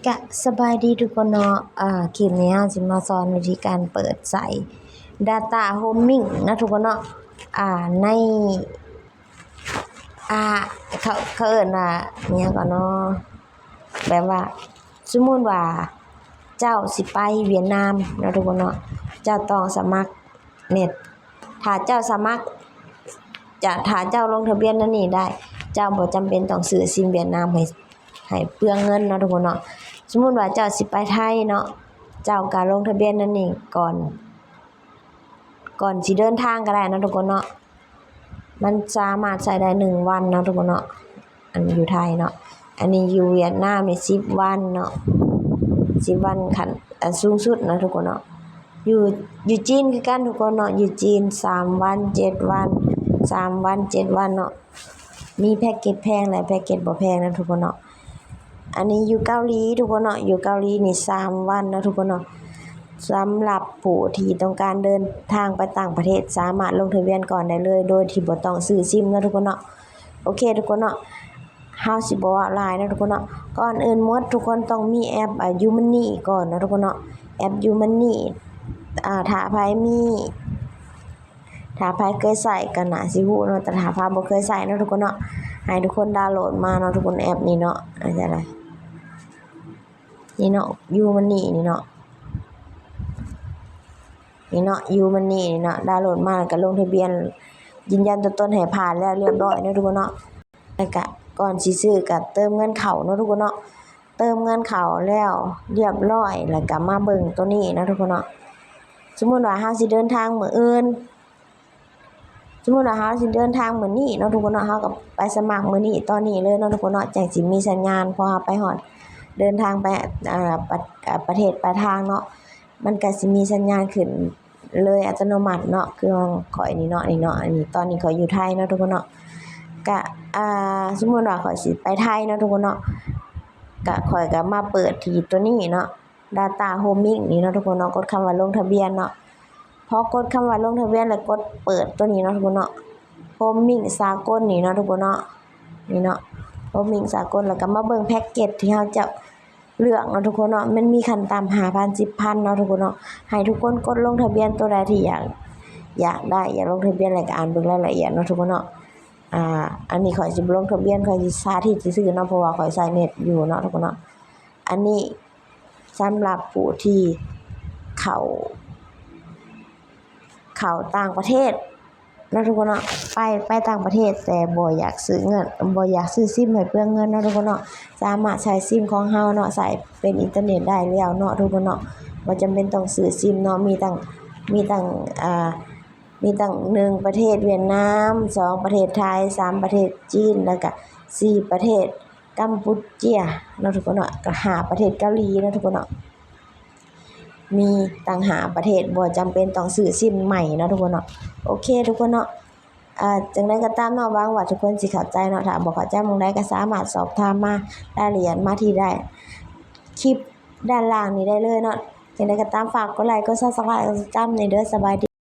กะสบายดีทุกคนเนาะคลิปนี้เราจะมาสอนวิธีการเปิดใส่ Data Roaming นะทุกคนเนาะในเขาเอิ้นว่าอิหยังก่อนเนาะแบบว่าสมมุติว่าเจ้าสิไปเวียดนามเนาะทุกคนเนาะเจ้าต้องสมัครเน็ตถ้าเจ้าสมัครถ้าเจ้าลงทะเบียนนั่นนี่ได้เจ้าบ่จำเป็นต้องซื้อซิมเวียดนามให้เปลืองเงินเนาะทุกคนเนาะสมมุติว่าเจ้าสิไปไทยเนาะเจ้าก็ลงทะเบียนนั่นนี่ก่อนสิเดินทางก็ได้เนาะทุกคนเนาะมันสามารถใช้ได้1วันเนาะทุกคนเนาะอันอยู่ไทยเนาะอันนี้อยู่เวียดนามนี่10วันเนาะ10วันขั้นสูงสุดเนาะทุกคนเนาะอยู่จีนคือกันทุกคนเนาะอยู่จีน3วัน7วัน3วัน7วันเนาะมีแพ็คเกจแพงและแพ็คเกจบ่แพงนะทุกคนเนาะอันนี้อยู่เกาหลีทุกคนเนาะอยู่เกาหลีนี่3วันนะทุกคนเนาะสำหรับผู้ที่ต้องการเดินทางไปต่างประเทศสามารถลงทะเบียนก่อนได้เลยโดยที่บ่ต้องซื้อซิมนะทุกคนเนาะโอเคทุกคนเนาะเฮาสิบ่ว่าหลายนะทุกคนเนาะก่อนอื่นหมดทุกคนต้องมีแอปYouMoney ก่อนนะทุกคนเนาะแอป YouMoney ถ้าไผเคยใช้ก็น่าสิฮู้เนาะแต่ถ้าไผบ่เคยใช้เนาะทุกคนเนาะให้ทุกคนดาวน์โหลดมาเนาะทุกคนแอปนี้เนาะอะไรนี่เนาะYouMoneyนี่เนาะYouMoneyนี่เนาะดาวน์โหลดมาแล้วก็ลงทะเบียนยืนยันตัวตนให้ผ่านแล้วเรียบร้อยเนาะทุกคนเนาะแล้วก็ก่อนสิซื้อก็เติมเงินเข้าเนาะทุกคนเนาะเติมเงินเข้าแล้วเรียบร้อยแล้วก็มาเบิ่งตัวนี้นะทุกคนเนาะสมมุติว่าเฮาสิเดินทางมื้ออื่นสมมุติว่าเฮาสิเดินทางมื้อนี้เนาะทุกคนเนาะเฮาก็ไปสมัครมื้อนี้ตอนนี้เลยเนาะทุกคนเนาะจังสิมีสัญญาณพอเฮาไปฮอดเดินทางไปประเทศปลายทางเนาะมันก็สิมีสัญญาณขึ้นเลยอัตโนมัติเนาะคือของข้อยนี่เนาะอันนี้ตอนนี้ข้อยอยู่ไทยเนาะทุกคนเนาะก็สมมุติว่าข้อยสิไปไทยเนาะทุกคนเนาะก็ข้อยก็มาเปิดที่ตัวนี้เนาะ Data Roaming นี่เนาะทุกคนเนาะกดคำว่าลงทะเบียนเนาะพอกดคำว่าลงทะเบียนแล้วกดเปิดตัวนี้เนาะทุกคนเนาะ Roaming สากลนี่เนาะทุกคนเนาะนี่เนาะ Roaming สากลแล้วก็มาเบิ่งแพ็คเกจที่เฮาจะเลือกเนาะทุกคนเนาะมันมีขั้นต่ำ 5,000 10,000เนาะทุกคนเนาะให้ทุกคนกดลงทะเบียนตัวใดที่อยากได้อยากลงทะเบียนแล้วก็อ่านเบิ่งรายละเอียดเนาะทุกคนเนาะอันนี้ข้อยสิบ่ลงทะเบียนข้อยสิสาธิตซื่อๆเนาะเพราะว่าข้อยใช้เน็ตอยู่เนาะทุกคนเนาะอันนี้สำหรับผู้ที่เข้าต่างประเทศเนาะทุกคนเนาะไปต่างประเทศแต่บ่อยากซื้อซิมให้เปลืองเงินเนาะทุกคนเนาะสามารถใช้ซิมของเฮาเนาะใช้เป็นอินเทอร์เน็ตได้แล้วเนาะทุกคนเนาะบ่จำเป็นต้องซื้อซิมเนาะมีตั้ง1ประเทศเวียดนาม2ประเทศไทย3ประเทศจีนแล้วก็4ประเทศกัมพูชาเนาะทุกคนเนาะก็5ประเทศเกาหลีเนาะทุกคนเนาะมีต่าง5ประเทศบ่จำเป็นต้องซื้อซิมใหม่เนาะทุกคนเนาะโอเคทุกคนเนาะจังได๋ก็ตามเนาะหวังว่าทุกคนสิเข้าใจเนาะถ้าบ่เข้าใจหม้องใดก็สามารถสอบถามมารายละเอียดมาที่ได้คลิปด้านล่างนี้ได้เลยเนาะจังได๋ก็ตามฝากกดไลค์กด Subscribe กดติดตามในเด้อสบายดี